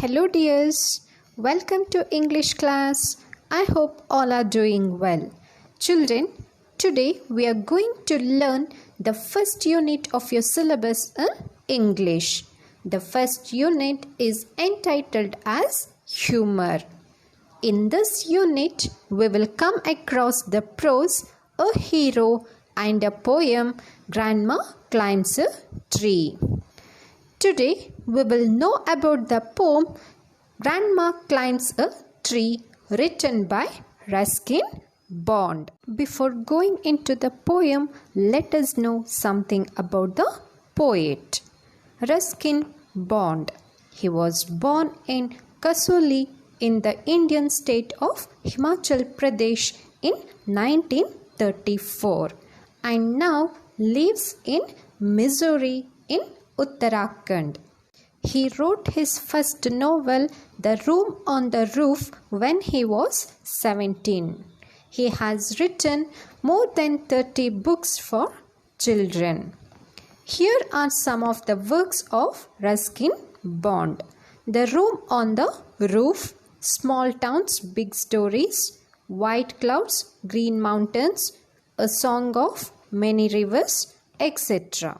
Hello dears, welcome to English class. I hope all are doing well. Children, today we are going to learn the first unit of your syllabus in English. The first unit is entitled as Humor. In this unit, we will come across the prose, a hero and a poem, Grandma Climbs a Tree. Today, we will know about the poem Grandma Climbs a Tree written by Ruskin Bond. Before going into the poem, let us know something about the poet. Ruskin Bond. He was born in Kasoli in the Indian state of Himachal Pradesh in 1934 and now lives in Missouri in Uttarakhand. He wrote his first novel, The Room on the Roof, when he was 17. He has written more than 30 books for children. Here are some of the works of Ruskin Bond. The Room on the Roof, Small Towns, Big Stories, White Clouds, Green Mountains, A Song of Many Rivers, etc.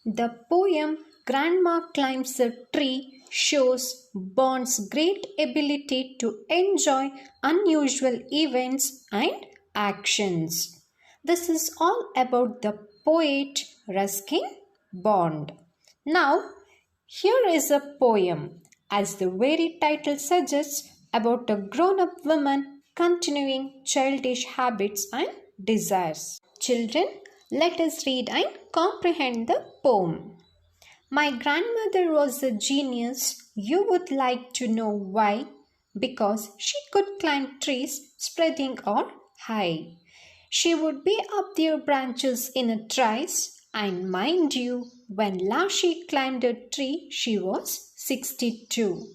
The poem Grandma Climbs a Tree shows Bond's great ability to enjoy unusual events and actions. This is all about the poet Ruskin Bond. Now, here is a poem, as the very title suggests, about a grown-up woman continuing childish habits and desires. Children, let us read and comprehend the poem. My grandmother was a genius. You would like to know why? Because she could climb trees spreading or high. She would be up their branches in a trice. And mind you, when last she climbed a tree, she was 62.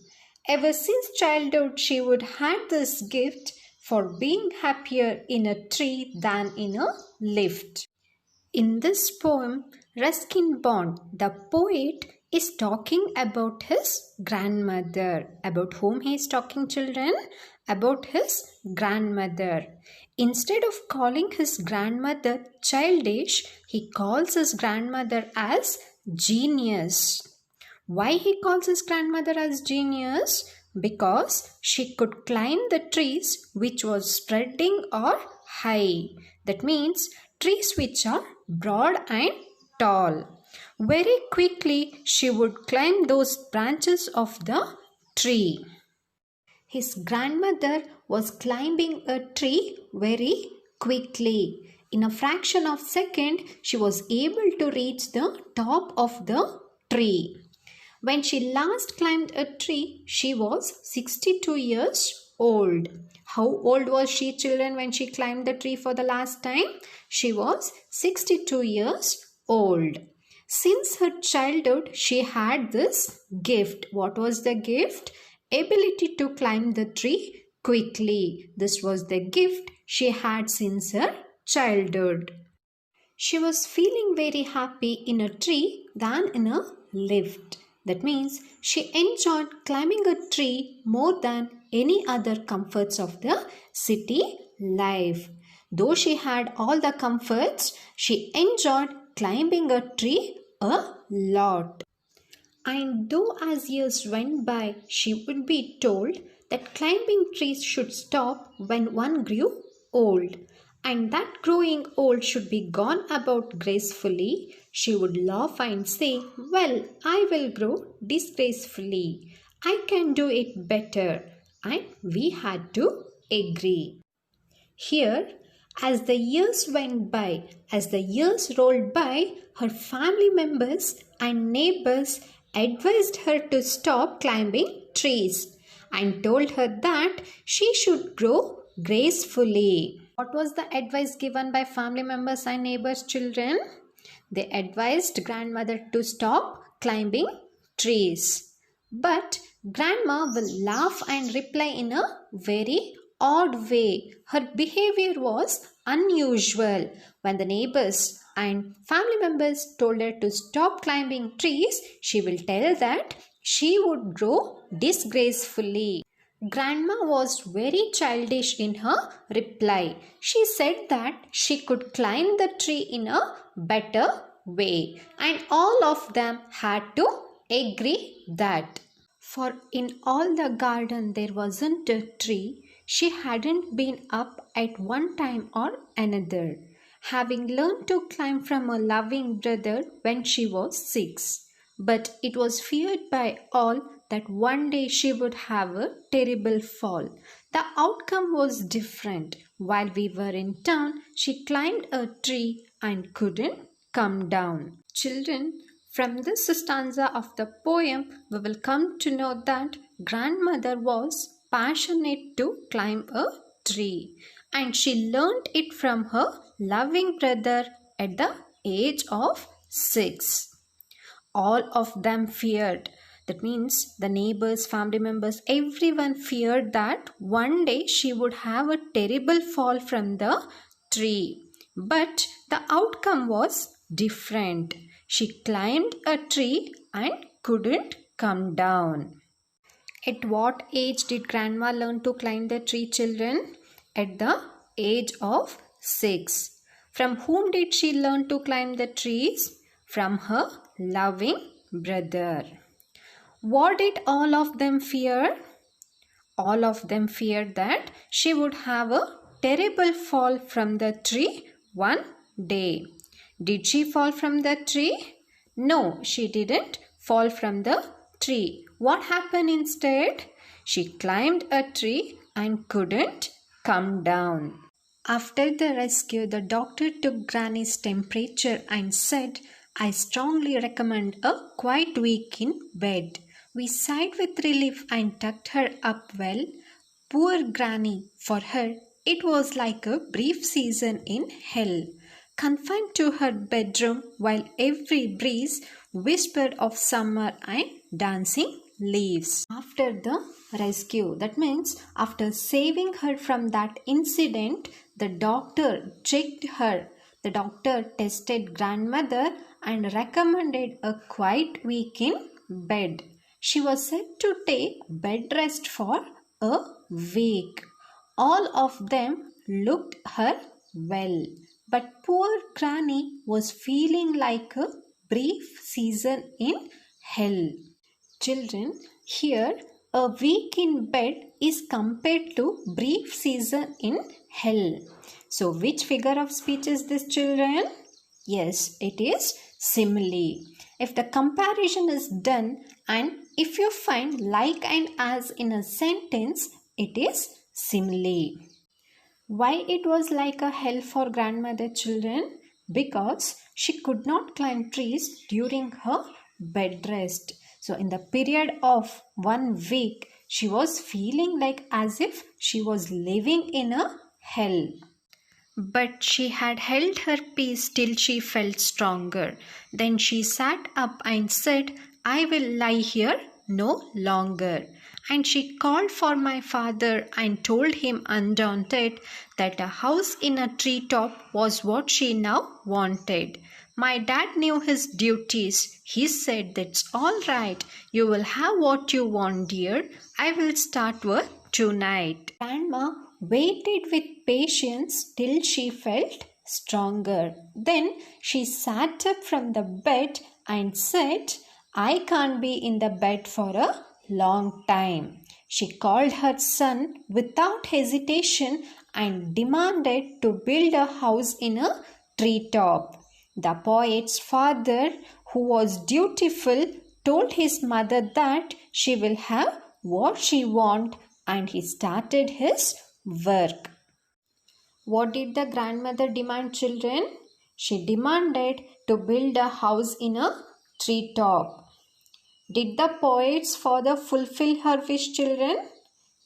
Ever since childhood, she would had this gift for being happier in a tree than in a lift. In this poem, Ruskin Bond, the poet, is talking about his grandmother. About whom he is talking, children? About his grandmother. Instead of calling his grandmother childish, he calls his grandmother as genius. Why he calls his grandmother as genius? Because she could climb the trees which was spreading or high. That means trees which are broad and tall. Very quickly she would climb those branches of the tree. His grandmother was climbing a tree very quickly. In a fraction of a second, she was able to reach the top of the tree. When she last climbed a tree, she was 62 years old. How old was she, children, when she climbed the tree for the last time? She was 62 years old. Since her childhood, she had this gift. What was the gift? Ability to climb the tree quickly. This was the gift she had since her childhood. She was feeling very happy in a tree than in a lift. That means she enjoyed climbing a tree more than any other comforts of the city life. Though she had all the comforts, she enjoyed climbing a tree a lot. And though as years went by, she would be told that climbing trees should stop when one grew old, and that growing old should be gone about gracefully, she would laugh and say, well, I will grow disgracefully. I can do it better. And we had to agree. Here, as the years went by, as the years rolled by, her family members and neighbors advised her to stop climbing trees and told her that she should grow gracefully. What was the advice given by family members and neighbors, children? They advised grandmother to stop climbing trees. But grandma will laugh and reply in a very odd way. Her behavior was unusual. When the neighbors and family members told her to stop climbing trees, she will tell that she would grow disgracefully. Grandma was very childish in her reply. She said that she could climb the tree in a better way, and all of them had to agree that. For in all the garden there wasn't a tree she hadn't been up at one time or another, having learned to climb from a loving brother when she was 6. But it was feared by all that one day she would have a terrible fall. The outcome was different. While we were in town, she climbed a tree and couldn't come down. Children, from this stanza of the poem, we will come to know that grandmother was passionate to climb a tree, and she learned it from her loving brother at the age of 6. All of them feared. That means the neighbors, family members, everyone feared that one day she would have a terrible fall from the tree. But the outcome was different. She climbed a tree and couldn't come down. At what age did grandma learn to climb the tree, children? At the age of 6. From whom did she learn to climb the trees? From her loving brother. What did all of them fear? All of them feared that she would have a terrible fall from the tree one day. Did she fall from the tree? No, she didn't fall from the tree. What happened instead? She climbed a tree and couldn't come down. After the rescue, the doctor took Granny's temperature and said, "I strongly recommend a quiet week in bed." We sighed with relief and tucked her up well. Poor Granny, for her, it was like a brief season in hell, confined to her bedroom while every breeze whispered of summer and dancing leaves. After the rescue, that means after saving her from that incident, the doctor checked her. The doctor tested grandmother and recommended a quiet week in bed. She was said to take bed rest for a week. All of them looked her well, but poor Granny was feeling like a brief season in hell. Children, here a week in bed is compared to brief season in hell. So which figure of speech is this, children? Yes, it is simile. If the comparison is done and if you find like and as in a sentence, it is simile. Why it was like a hell for grandmother, children? Because she could not climb trees during her bed rest. So in the period of 1 week, she was feeling like as if she was living in a hell. But she had held her peace till she felt stronger. Then she sat up and said, "I will lie here no longer." And she called for my father and told him undaunted that a house in a treetop was what she now wanted. My dad knew his duties. He said, "That's all right. You will have what you want, dear. I will start work tonight." Grandma waited with patience till she felt stronger. Then she sat up from the bed and said, "I can't be in the bed for a long time." She called her son without hesitation and demanded to build a house in a treetop. The poet's father, who was dutiful, told his mother that she will have what she wants, and he started his work. What did the grandmother demand, children? She demanded to build a house in a treetop. Did the poet's father fulfill her wish, children?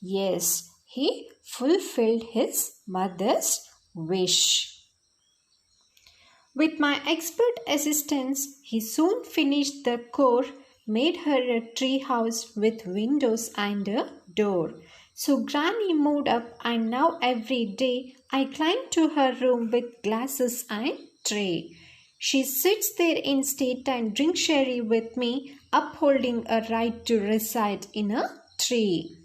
Yes, he fulfilled his mother's wish. With my expert assistance, he soon finished the core, made her a tree house with windows and a door. So Granny moved up, and now every day I climb to her room with glasses and tray. She sits there in state and drinks sherry with me, upholding a right to reside in a tree.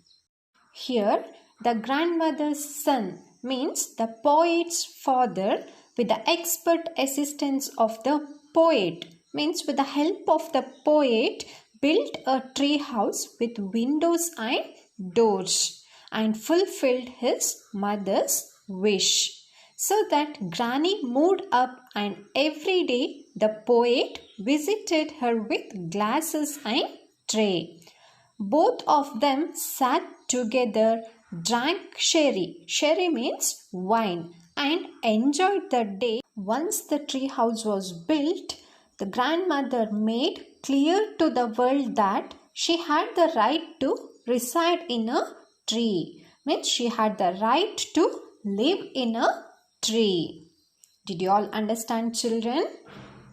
Here, the grandmother's son means the poet's father, with the expert assistance of the poet, means with the help of the poet, built a tree house with windows and doors and fulfilled his mother's wish. So that Granny moved up, and every day the poet visited her with glasses and tray. Both of them sat together, drank sherry. Sherry means wine, and enjoyed the day. Once the tree house was built, the grandmother made clear to the world that she had the right to reside in a tree. Means she had the right to live in a tree. Did you all understand, children?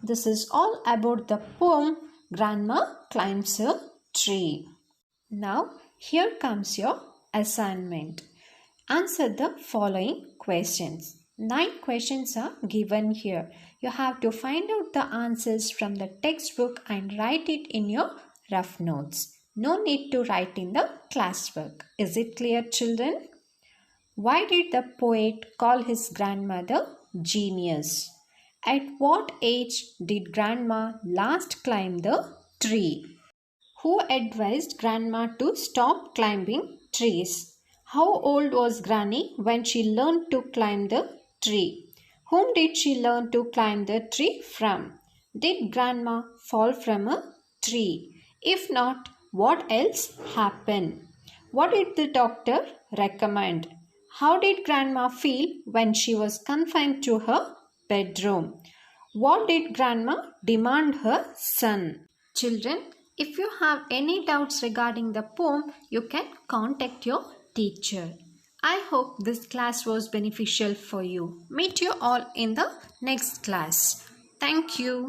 This is all about the poem Grandma Climbs a Tree. Now, here comes your assignment. Answer the following questions. 9 questions are given here. You have to find out the answers from the textbook and write it in your rough notes. No need to write in the classwork. Is it clear, children? Why did the poet call his grandmother genius? At what age did grandma last climb the tree? Who advised Grandma to stop climbing trees? How old was Granny when she learned to climb the tree? Whom did she learn to climb the tree from? Did Grandma fall from a tree? If not, what else happened? What did the doctor recommend? How did Grandma feel when she was confined to her bedroom? What did Grandma demand her son? Children, if you have any doubts regarding the poem, you can contact your teacher. I hope this class was beneficial for you. Meet you all in the next class. Thank you.